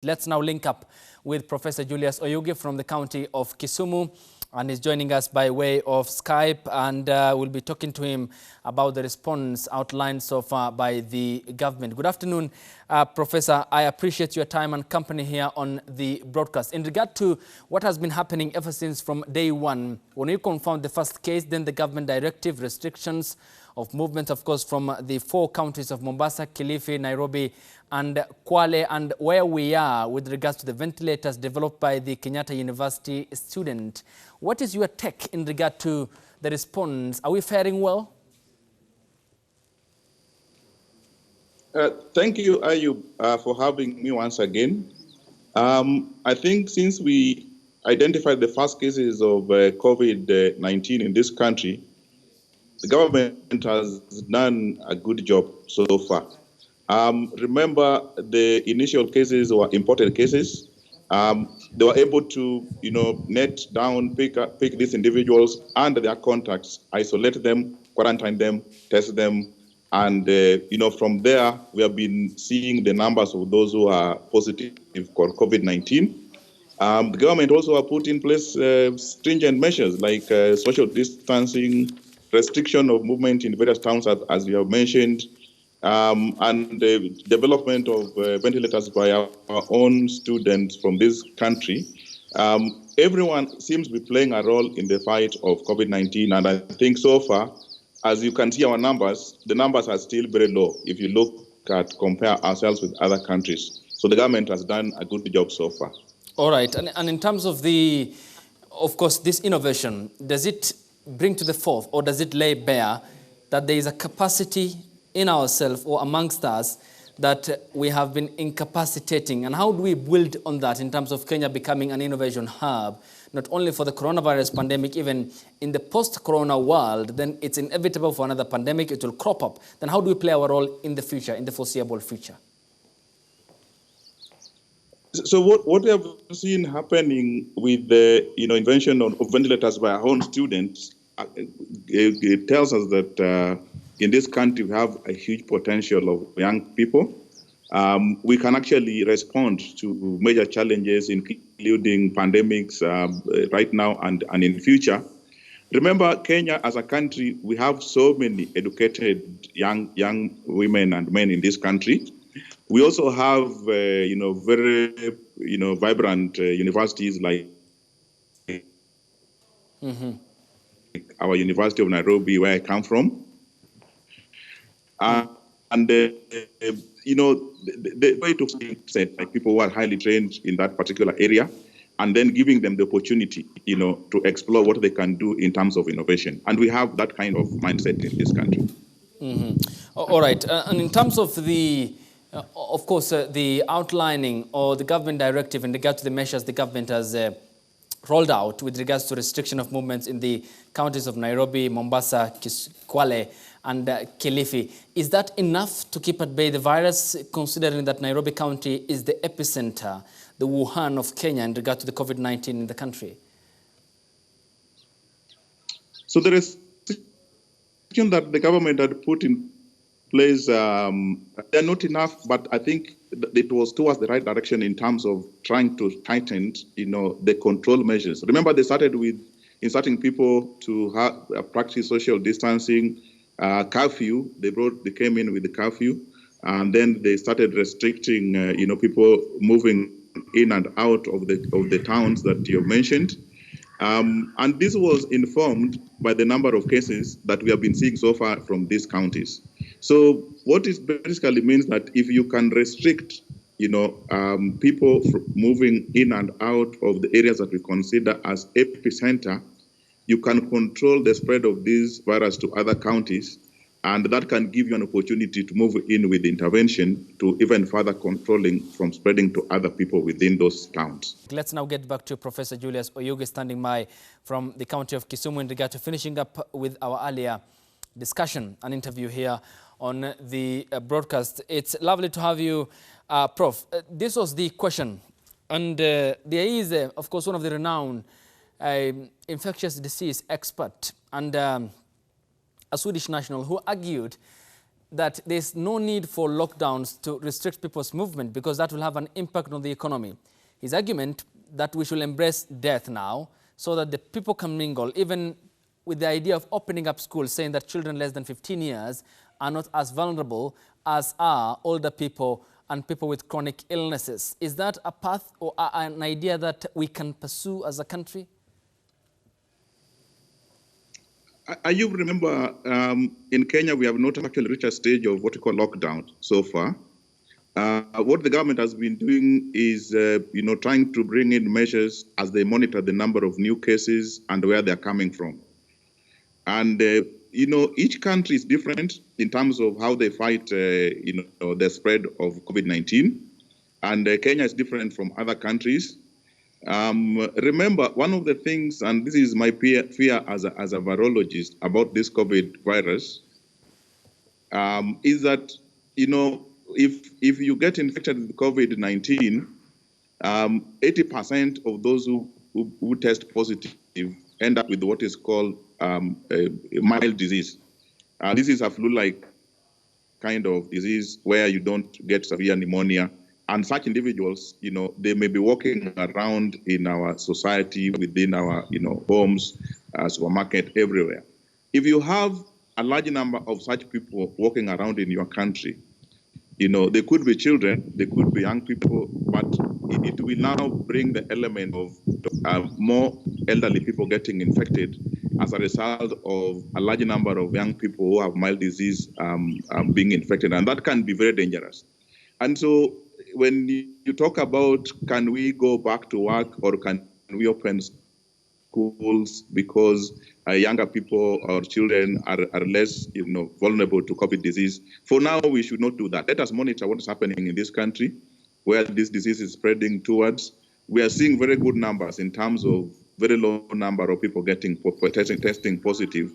Let's now link up with Professor Julius Oyugi from the county of Kisumu, and he's joining us by way of Skype, and we'll be talking to him about the response outlined so far by the government. Good afternoon, Professor. I appreciate your time and company here on the broadcast. In regard to what has been happening ever since from day one, when you confirmed the first case, then the government directive, restrictions of movement, of course, from the 4 counties of Mombasa, Kilifi, Nairobi, and Kwale, and where we are with regards to the ventilators developed by the Kenyatta University student. What is your take in regard to the response? Are we faring well? Thank you, Ayub, for having me once again. I think since we identified the first cases of COVID-19 in this country, the government has done a good job so far. Remember, the initial cases were imported cases. They were able to, net down, pick these individuals and their contacts, isolate them, quarantine them, test them, and from there we have been seeing the numbers of those who are positive for COVID-19. The government also have put in place stringent measures like social distancing, restriction of movement in various towns, as you have mentioned, and the development of ventilators by our own students from this country. Everyone seems to be playing a role in the fight of COVID-19, and I think so far, as you can see our numbers, the numbers are still very low if you compare ourselves with other countries. So the government has done a good job so far. All right, and in terms of of course, this innovation, does it bring to the fore, or does it lay bare that there is a capacity in ourselves or amongst us that we have been incapacitating? And how do we build on that in terms of Kenya becoming an innovation hub, not only for the coronavirus pandemic, even in the post-corona world? Then it's inevitable for another pandemic, it will crop up. Then how do we play our role in the future, in the foreseeable future? So what we have seen happening with the invention of ventilators by our own students, it tells us that in this country we have a huge potential of young people. We can actually respond to major challenges, including pandemics right now and in future. Remember, Kenya as a country, we have so many educated young women and men in this country. We also have, very, vibrant universities like our University of Nairobi, where I come from. The way to set like people who are highly trained in that particular area, and then giving them the opportunity, to explore what they can do in terms of innovation. And we have that kind of mindset in this country. All right. And in terms of of course, the outlining or the government directive in regard to the measures the government has rolled out with regards to restriction of movements in the counties of Nairobi, Mombasa, Kwale, and Kilifi. Is that enough to keep at bay the virus, considering that Nairobi County is the epicenter, the Wuhan of Kenya in regard to the COVID-19 in the country? So the restriction that the government had put in place, they're not enough, but I think it was towards the right direction in terms of trying to tighten, the control measures. Remember, they started with inciting people to practice social distancing, curfew. They came in with the curfew, and then they started restricting, people moving in and out of the towns that you mentioned. And this was informed by the number of cases that we have been seeing so far from these counties. So what it basically means that if you can restrict, people moving in and out of the areas that we consider as epicenter, you can control the spread of this virus to other counties, and that can give you an opportunity to move in with intervention to even further controlling from spreading to other people within those towns. Let's now get back to Professor Julius Oyugi standing by from the county of Kisumu in regard to finishing up with our earlier discussion and interview here on the broadcast. It's lovely to have you, Prof. This was the question, and there is, of course, one of the renowned infectious disease expert and a Swedish national who argued that there's no need for lockdowns to restrict people's movement because that will have an impact on the economy. His argument that we should embrace death now so that the people can mingle, even with the idea of opening up schools, saying that children less than 15 years are not as vulnerable as are older people and people with chronic illnesses. Is that a path or an idea that we can pursue as a country? You remember in Kenya, we have not actually reached a stage of what we call lockdown so far. What the government has been doing is, trying to bring in measures as they monitor the number of new cases and where they're coming from. And, each country is different in terms of how they fight, the spread of COVID-19. And Kenya is different from other countries. Remember, one of the things, and this is my fear as a virologist about this COVID virus, is that, if you get infected with COVID-19, 80% of those who test positive end up with what is called a mild disease. This is a flu-like kind of disease where you don't get severe pneumonia. And such individuals, they may be walking around in our society, within our, homes, supermarket, everywhere. If you have a large number of such people walking around in your country, they could be children, they could be young people, but it will now bring the element of more elderly people getting infected as a result of a large number of young people who have mild disease being infected. And that can be very dangerous. And so when you talk about can we go back to work or can we open schools because younger people or children are less vulnerable to COVID disease, for now we should not do that. Let us monitor what is happening in this country where this disease is spreading towards. We are seeing very good numbers in terms of very low number of people getting testing positive.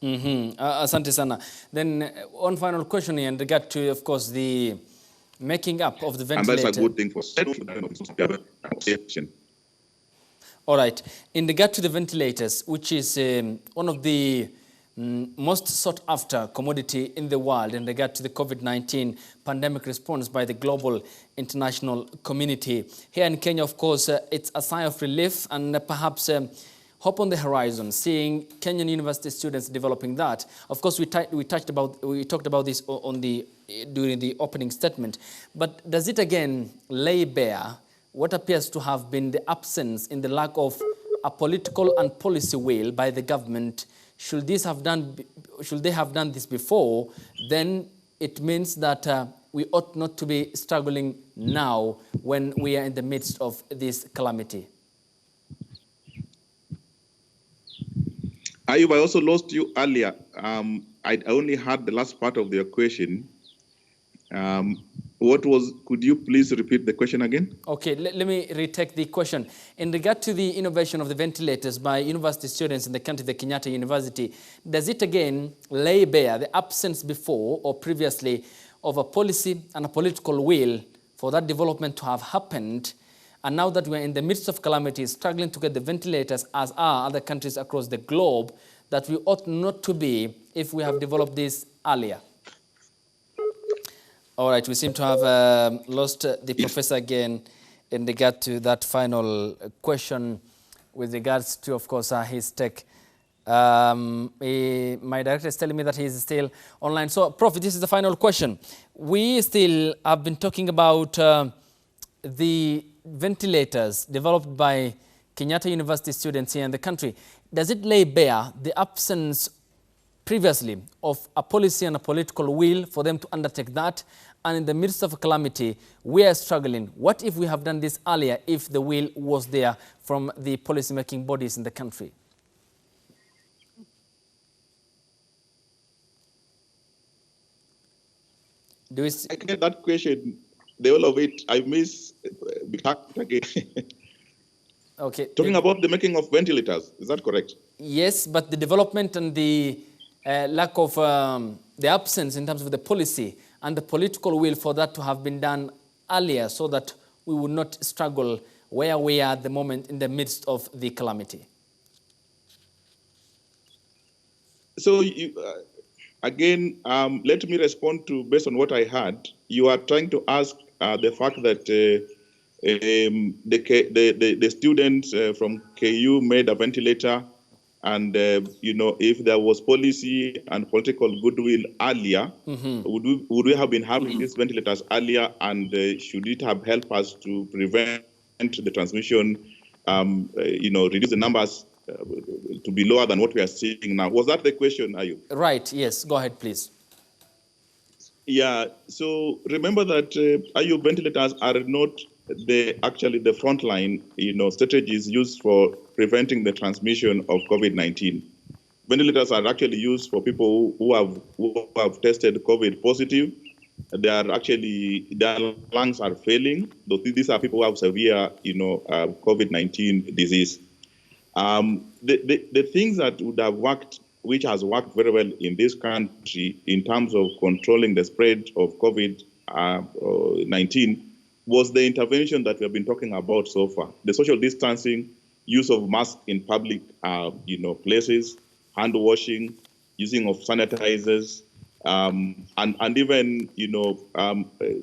Asante sana. Then one final question in regard to, of course, the making up of the ventilator. And that's a good thing for All right. In regard to the ventilators, which is one of the most sought after commodity in the world in regard to the COVID-19 pandemic response by the global international community. Here in Kenya, of course, it's a sigh of relief and perhaps hope on the horizon, seeing Kenyan university students developing that. Of course, we talked about this during the opening statement. But does it again lay bare what appears to have been the absence in the lack of a political and policy will by the government? Should they have done this before, then it means that we ought not to be struggling now when we are in the midst of this calamity. Ayub, I also lost you earlier. I only heard the last part of your question. Could you please repeat the question again? Okay, let me retake the question. In regard to the innovation of the ventilators by university students in the country, the Kenyatta University, does it again lay bare the absence before or previously of a policy and a political will for that development to have happened? And now that we're in the midst of calamities, struggling to get the ventilators, as are other countries across the globe, that we ought not to be if we have developed this earlier. All right, we seem to have lost the professor again in regard to that final question with regards to, of course, his take. My director is telling me that he is still online. So, Prof, this is the final question. We still have been talking about the ventilators developed by Kenyatta University students here in the country. Does it lay bare the absence previously of a policy and a political will for them to undertake that? And in the midst of a calamity, we are struggling. What if we have done this earlier if the will was there from the policy-making bodies in the country? I get that question. The whole of it, I miss again. Okay. Talking about the making of ventilators, is that correct? Yes, but the development and the lack of the absence in terms of the policy and the political will for that to have been done earlier so that we would not struggle where we are at the moment in the midst of the calamity. So Again, let me respond to based on what I heard. You are trying to ask the fact that the students from KU made a ventilator, and if there was policy and political goodwill earlier, would we have been having these ventilators earlier, and should it have helped us to prevent the transmission, reduce the numbers to be lower than what we are seeing now? Was that the question, Ayub? Right, yes. Go ahead, please. Yeah, so remember that IU ventilators are not actually the frontline, strategies used for preventing the transmission of COVID-19. Ventilators are actually used for people who have tested COVID positive. Their lungs are failing. These are people who have severe, COVID-19 disease. The things that would have worked, which has worked very well in this country in terms of controlling the spread of COVID-19 was the intervention that we have been talking about so far. The social distancing, use of masks in public, places, hand washing, using of sanitizers, and even,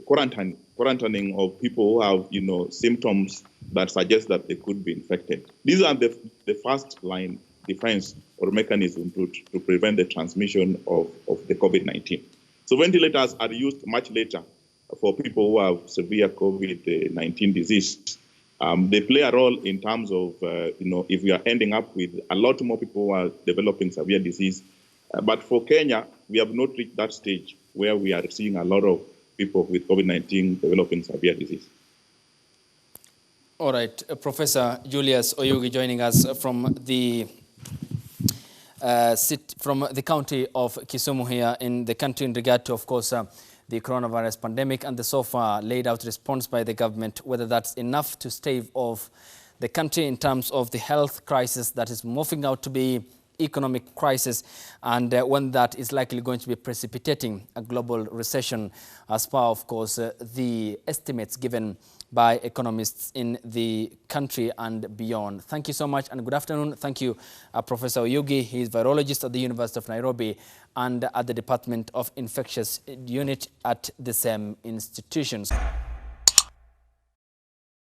quarantining of people who have, symptoms that suggest that they could be infected. These are the first line defense or mechanism to prevent the transmission of the COVID-19. So ventilators are used much later for people who have severe COVID-19 disease. They play a role in terms of, if we are ending up with a lot more people who are developing severe disease. But for Kenya, we have not reached that stage where we are seeing a lot of people with COVID-19 developing severe disease. All right, Professor Julius Oyugi joining us from the county of Kisumu here in the country in regard to, of course, the coronavirus pandemic and the so far laid out response by the government, whether that's enough to stave off the country in terms of the health crisis that is morphing out to be economic crisis, and when that is likely going to be precipitating a global recession as per, of course, the estimates given by economists in the country and beyond. Thank you so much and good afternoon. Thank you, Professor Oyugi. He is virologist at the University of Nairobi and at the Department of Infectious Unit at the same institutions.